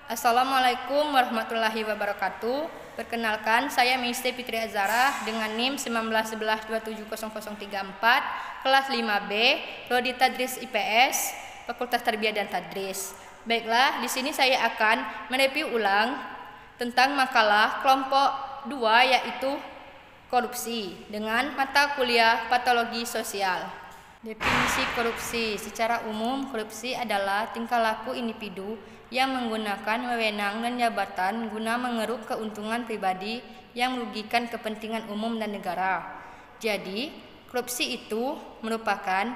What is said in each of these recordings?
Assalamualaikum warahmatullahi wabarakatuh. Perkenalkan, saya Misti Fitri Azara dengan NIM 1911270034, kelas 5B, Prodi Tadris IPS, Fakultas Tarbiyah dan Tadris. Baiklah, di sini saya akan mereview ulang tentang makalah kelompok 2, yaitu korupsi dengan mata kuliah patologi sosial. Definisi korupsi. Secara umum, korupsi adalah tingkah laku individu yang menggunakan wewenang dan jabatan guna mengeruk keuntungan pribadi yang merugikan kepentingan umum dan negara. Jadi, korupsi itu merupakan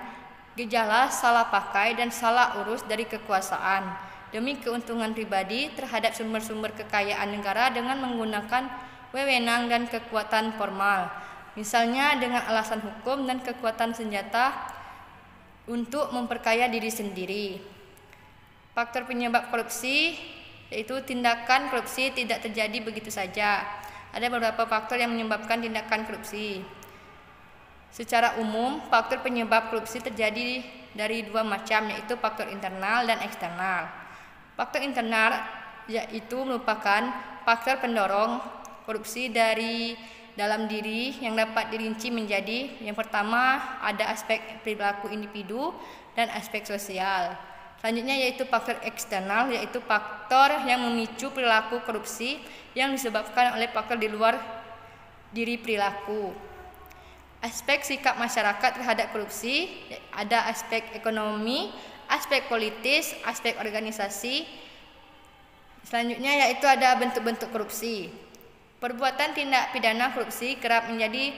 gejala salah pakai dan salah urus dari kekuasaan demi keuntungan pribadi terhadap sumber-sumber kekayaan negara dengan menggunakan wewenang dan kekuatan formal, misalnya dengan alasan hukum dan kekuatan senjata untuk memperkaya diri sendiri. Faktor penyebab korupsi yaitu tindakan korupsi tidak terjadi begitu saja. Ada beberapa faktor yang menyebabkan tindakan korupsi. Secara umum, faktor penyebab korupsi terjadi dari dua macam, yaitu faktor internal dan eksternal. Faktor internal yaitu merupakan faktor pendorong korupsi dari dalam diri yang dapat dirinci menjadi, yang pertama ada aspek perilaku individu dan aspek sosial. Selanjutnya yaitu faktor eksternal, yaitu faktor yang memicu perilaku korupsi yang disebabkan oleh faktor di luar diri perilaku. Aspek sikap masyarakat terhadap korupsi, ada aspek ekonomi, aspek politis, aspek organisasi. Selanjutnya yaitu ada bentuk-bentuk korupsi. Perbuatan tindak pidana korupsi kerap menjadi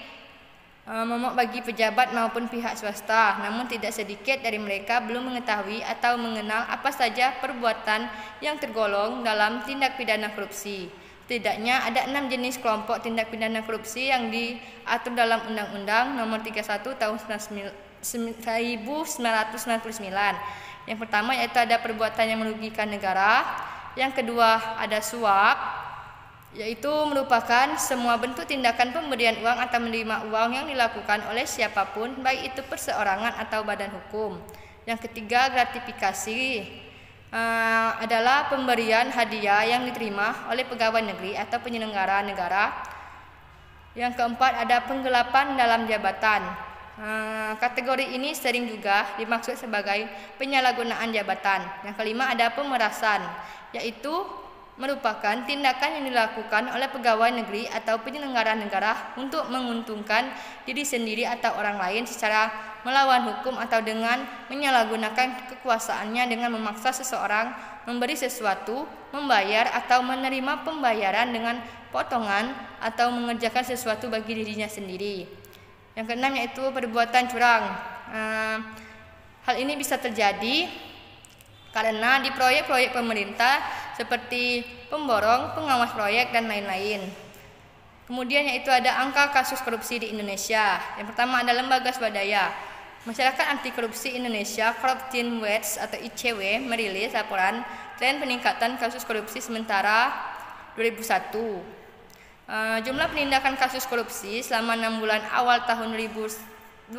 momok bagi pejabat maupun pihak swasta, namun tidak sedikit dari mereka belum mengetahui atau mengenal apa saja perbuatan yang tergolong dalam tindak pidana korupsi. Setidaknya ada 6 jenis kelompok tindak pidana korupsi yang diatur dalam Undang-Undang Nomor 31 Tahun 1999. Yang pertama yaitu ada perbuatan yang merugikan negara. Yang kedua ada suap, yaitu merupakan semua bentuk tindakan pemberian uang atau menerima uang yang dilakukan oleh siapapun, baik itu perseorangan atau badan hukum. Yang ketiga, gratifikasi adalah pemberian hadiah yang diterima oleh pegawai negeri atau penyelenggara negara. Yang keempat, ada penggelapan dalam jabatan. Kategori ini sering juga dimaksud sebagai penyalahgunaan jabatan. Yang kelima, ada pemerasan, yaitu merupakan tindakan yang dilakukan oleh pegawai negeri atau penyelenggara negara untuk menguntungkan diri sendiri atau orang lain secara melawan hukum atau dengan menyalahgunakan kekuasaannya dengan memaksa seseorang memberi sesuatu, membayar atau menerima pembayaran dengan potongan atau mengerjakan sesuatu bagi dirinya sendiri. Yang keenam yaitu perbuatan curang. Hal ini bisa terjadi karena di proyek-proyek pemerintah seperti pemborong, pengawas proyek, dan lain-lain. Kemudian yaitu ada angka kasus korupsi di Indonesia. Yang pertama ada lembaga swadaya. Masyarakat Anti Korupsi Indonesia Corruption Watch atau ICW merilis laporan tren peningkatan kasus korupsi sementara 2001. Jumlah penindakan kasus korupsi selama 6 bulan awal tahun 2021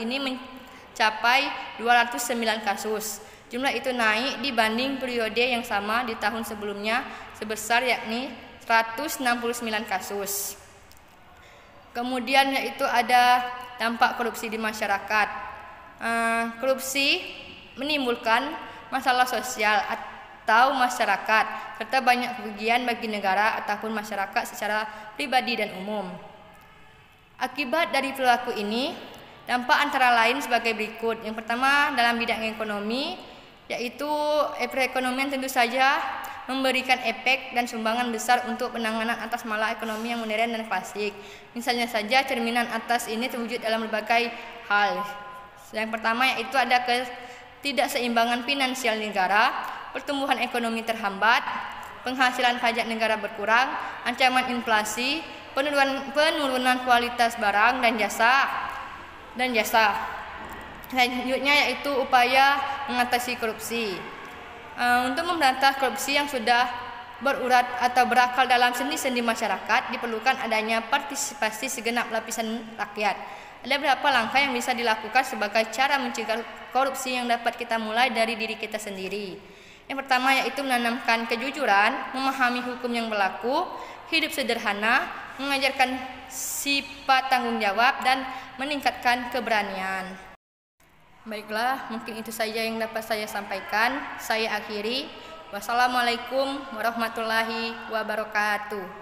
ini mencapai 209 kasus. Jumlah itu naik dibanding periode yang sama di tahun sebelumnya sebesar yakni 169 kasus. Kemudian yaitu ada dampak korupsi di masyarakat. Korupsi menimbulkan masalah sosial atau masyarakat serta banyak kerugian bagi negara ataupun masyarakat secara pribadi dan umum. Akibat dari perilaku ini, dampak antara lain sebagai berikut. Yang pertama dalam bidang ekonomi, yaitu perekonomian tentu saja memberikan efek dan sumbangan besar untuk penanganan atas masalah ekonomi yang modern dan klasik. Misalnya saja cerminan atas ini terwujud dalam berbagai hal. Yang pertama yaitu ada ketidakseimbangan finansial negara, pertumbuhan ekonomi terhambat, penghasilan pajak negara berkurang, ancaman inflasi, penurunan kualitas barang dan jasa. Selanjutnya yaitu upaya mengatasi korupsi. Untuk memberantas korupsi yang sudah berurat atau berakal dalam sendi-sendi masyarakat, diperlukan adanya partisipasi segenap lapisan rakyat. Ada beberapa langkah yang bisa dilakukan sebagai cara mencegah korupsi yang dapat kita mulai dari diri kita sendiri. Yang pertama yaitu menanamkan kejujuran, memahami hukum yang berlaku, hidup sederhana, mengajarkan sifat tanggung jawab, dan meningkatkan keberanian. Baiklah, mungkin itu saja yang dapat saya sampaikan. Saya akhiri. Wassalamualaikum warahmatullahi wabarakatuh.